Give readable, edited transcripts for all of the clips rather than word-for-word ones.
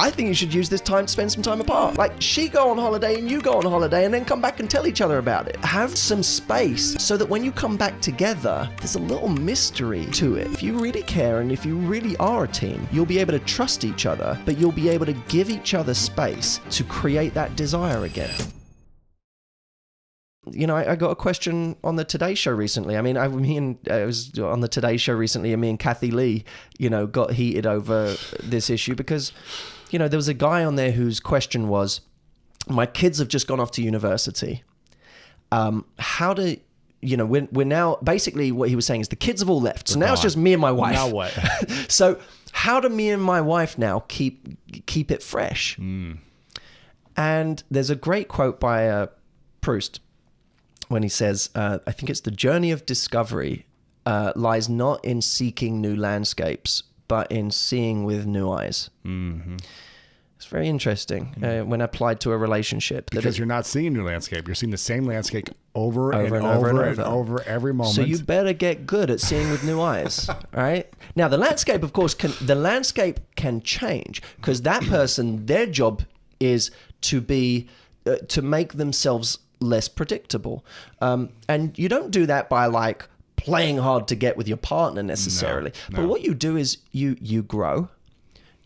I think you should use this time to spend some time apart. Like, she go on holiday and you go on holiday and then come back and tell each other about it. Have some space so that when you come back together, there's a little mystery to it. If you really care and if you really are a team, you'll be able to trust each other, but you'll be able to give each other space to create that desire again. You know, I got a question on the Today Show recently. I mean, I was on the Today Show recently, and me and Kathy Lee, you know, got heated over this issue because, you know, there was a guy on there whose question was, my kids have just gone off to university. How do, you know, we're now, basically what he was saying is the kids have all left. So now it's just me and my wife. Now what? So how do me and my wife now keep it fresh? And there's a great quote by Proust, when he says, I think it's the journey of discovery lies not in seeking new landscapes, but in seeing with new eyes. Mm-hmm. It's very interesting when applied to a relationship. Because you're not seeing a new landscape. You're seeing the same landscape over and over every moment. So you better get good at seeing with new eyes, right? Now, the landscape, of course, can change, because that person, their job is to be, to make themselves less predictable. And you don't do that by like playing hard to get with your partner necessarily. No. But what you do is you grow,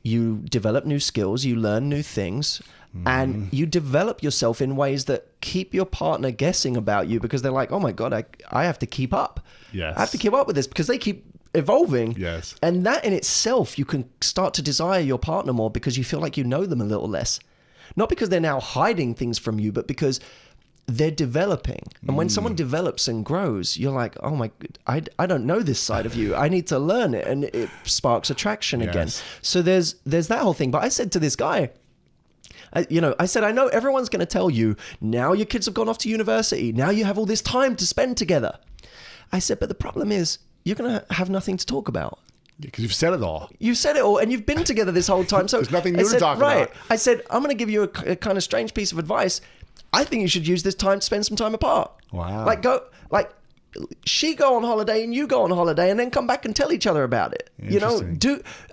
you develop new skills, you learn new things, and you develop yourself in ways that keep your partner guessing about you, because they're like, oh my God, I have to keep up. Yes. I have to keep up with this because they keep evolving. Yes. And that in itself, you can start to desire your partner more because you feel like you know them a little less. Not because they're now hiding things from you, but because they're developing. And when someone develops and grows, you're like, oh my, I don't know this side of you. I need to learn it. And it sparks attraction again. So there's that whole thing. But I said to this guy, I said, I know everyone's going to tell you, now your kids have gone off to university. Now you have all this time to spend together. I said, but the problem is you're going to have nothing to talk about. Because you've said it all. You've said it all, and you've been together this whole time. So there's nothing new to talk about. I said, I'm going to give you a kind of strange piece of advice. I think you should use this time to spend some time apart. Wow. She go on holiday and you go on holiday and then come back and tell each other about it. You know,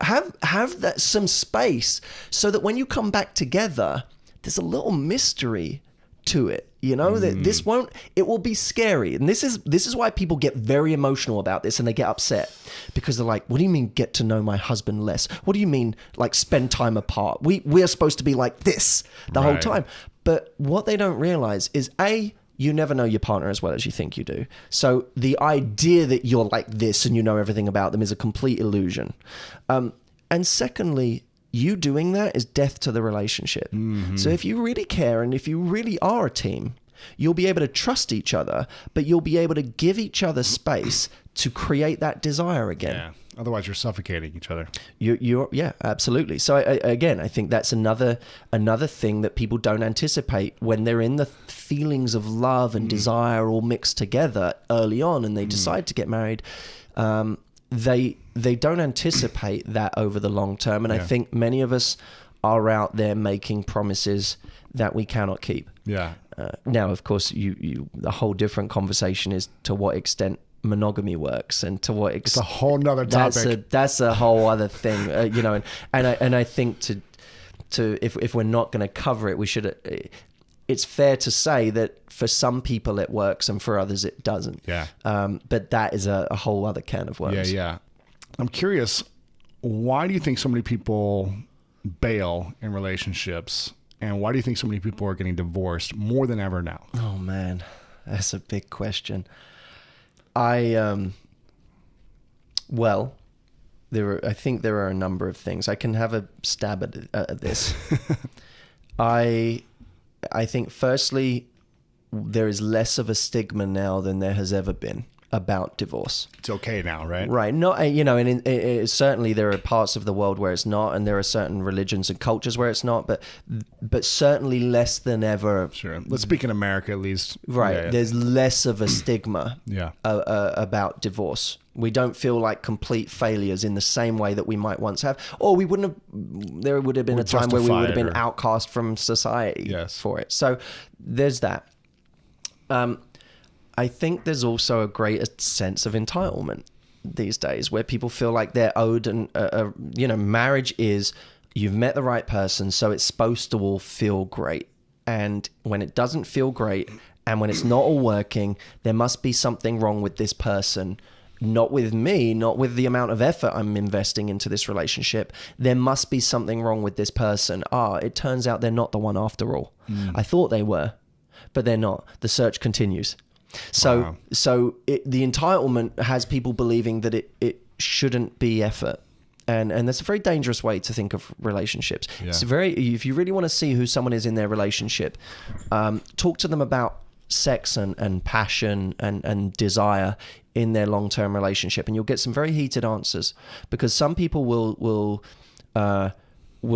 have that some space so that when you come back together, there's a little mystery to it. You know, that it will be scary. And this is why people get very emotional about this and they get upset, because they're like, what do you mean get to know my husband less? What do you mean like spend time apart? We're supposed to be like this the whole time. But what they don't realize is you never know your partner as well as you think you do. So the idea that you're like this and you know everything about them is a complete illusion. And secondly, you doing that is death to the relationship. Mm-hmm. So if you really care and if you really are a team, you'll be able to trust each other, but you'll be able to give each other space to create that desire again. Yeah. Otherwise, you're suffocating each other. Yeah, absolutely. So I think that's another thing that people don't anticipate when they're in the feelings of love and desire all mixed together early on, and they decide to get married. They don't anticipate that over the long term, and I think many of us are out there making promises that we cannot keep. Yeah. Now, of course, a whole different conversation is to what extent monogamy works and to what extent. It's a whole nother topic. That's a whole other thing, and I think to if we're not going to cover it, we should. It's fair to say that for some people it works and for others it doesn't. Yeah. But that is a whole other can of worms. Yeah. I'm curious, why do you think so many people bail in relationships, and why do you think so many people are getting divorced more than ever now? Oh man, that's a big question. I think there are a number of things. I can have a stab at this. I think firstly, there is less of a stigma now than there has ever been about divorce. It's okay now, right? Right. Not, and certainly there are parts of the world where it's not, and there are certain religions and cultures where it's not, but certainly less than ever. Sure. Let's speak in America at least. Right. Yeah. There's less of a stigma yeah. About divorce. We don't feel like complete failures in the same way that we might once have, or there would have been a time where we would have been outcast from society for it. So there's that. I think there's also a greater sense of entitlement these days where people feel like they're owed, and marriage is you've met the right person, so it's supposed to all feel great. And when it doesn't feel great, and when it's not all working, there must be something wrong with this person. Not with me, not with the amount of effort I'm investing into this relationship. There must be something wrong with this person. It turns out they're not the one after all. I thought they were, but they're not. The search continues. So, the entitlement has people believing that it shouldn't be effort. And that's a very dangerous way to think of relationships. Yeah. If you really want to see who someone is in their relationship, talk to them about sex and passion and desire in their long-term relationship, and you'll get some very heated answers, because some people will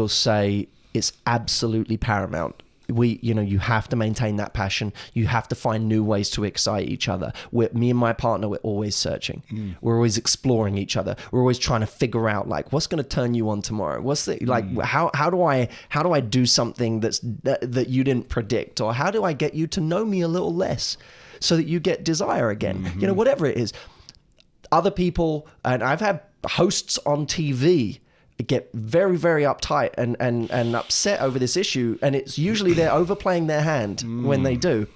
say it's absolutely paramount. You have to maintain that passion. You have to find new ways to excite each other. Me and my partner, we're always searching. We're always exploring each other. We're always trying to figure out, like, what's going to turn you on tomorrow? How do I do something that you didn't predict, or how do I get you to know me a little less so that you get desire again? Whatever it is. Other people, and I've had hosts on TV get very, very uptight and upset over this issue, and it's usually they're overplaying their hand when they do.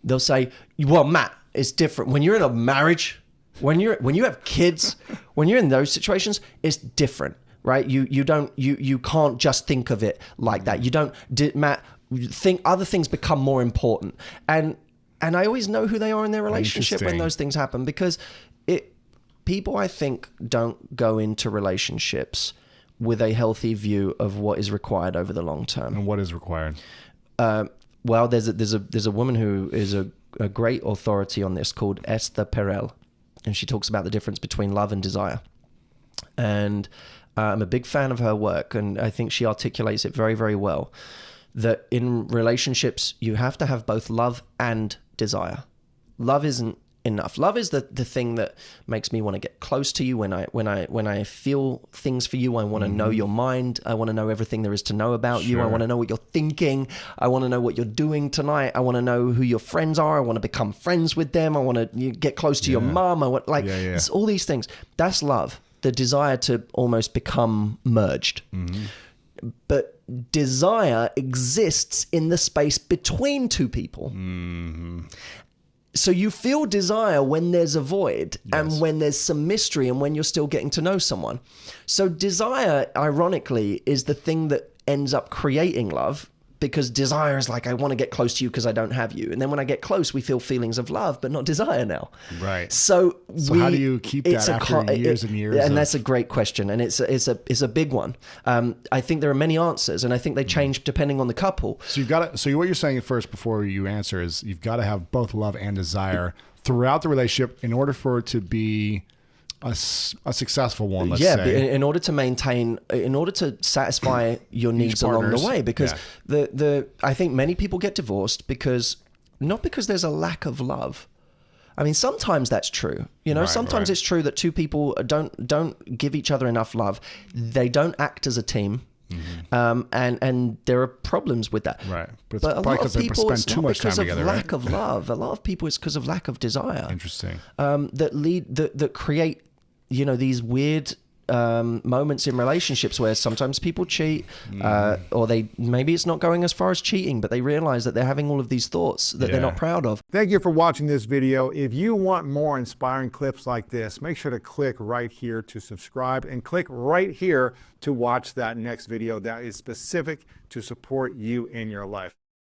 They'll say, well, Matt, it's different. When you're in a marriage, when you have kids, when you're in those situations, it's different, right? You can't just think of it like that. You don't, Matt, think other things become more important. And I always know who they are in their relationship when those things happen, because people, I think, don't go into relationships with a healthy view of what is required over the long term. And what is required? Well, there's a woman who is a great authority on this called Esther Perel, and she talks about the difference between love and desire. And I'm a big fan of her work, and I think she articulates it very, very well. That in relationships, you have to have both love and desire. Love isn't enough. Love is the thing that makes me want to get close to you. When I feel things for you, I want to know your mind. I want to know everything there is to know about you. I want to know what you're thinking. I want to know what you're doing tonight. I want to know who your friends are. I want to become friends with them. I want to get close to your mom. It's all these things. That's love. The desire to almost become merged. But desire exists in the space between two people. So you feel desire when there's a void, and when there's some mystery, and when you're still getting to know someone. So desire, ironically, is the thing that ends up creating love, because desire is like, I want to get close to you because I don't have you. And then when I get close, we feel feelings of love, but not desire now. Right. So how do you keep that after years and years? And that's a great question. And it's a big one. I think there are many answers, and I think they change depending on the couple. So what you're saying first before you answer is you've got to have both love and desire throughout the relationship in order for it to be a successful one, let's say. In order to satisfy your needs along the way, because I think many people get divorced not because there's a lack of love. I mean, sometimes that's true. Sometimes it's true that two people don't give each other enough love. They don't act as a team. And there are problems with that. Right. But a lot of people, it's not because of lack of love. A lot of people, it's because of lack of desire. Interesting. That create, these weird moments in relationships where sometimes people cheat, or maybe it's not going as far as cheating, but they realize that they're having all of these thoughts that they're not proud of. Thank you for watching this video. If you want more inspiring clips like this, make sure to click right here to subscribe, and click right here to watch that next video that is specific to support you in your life.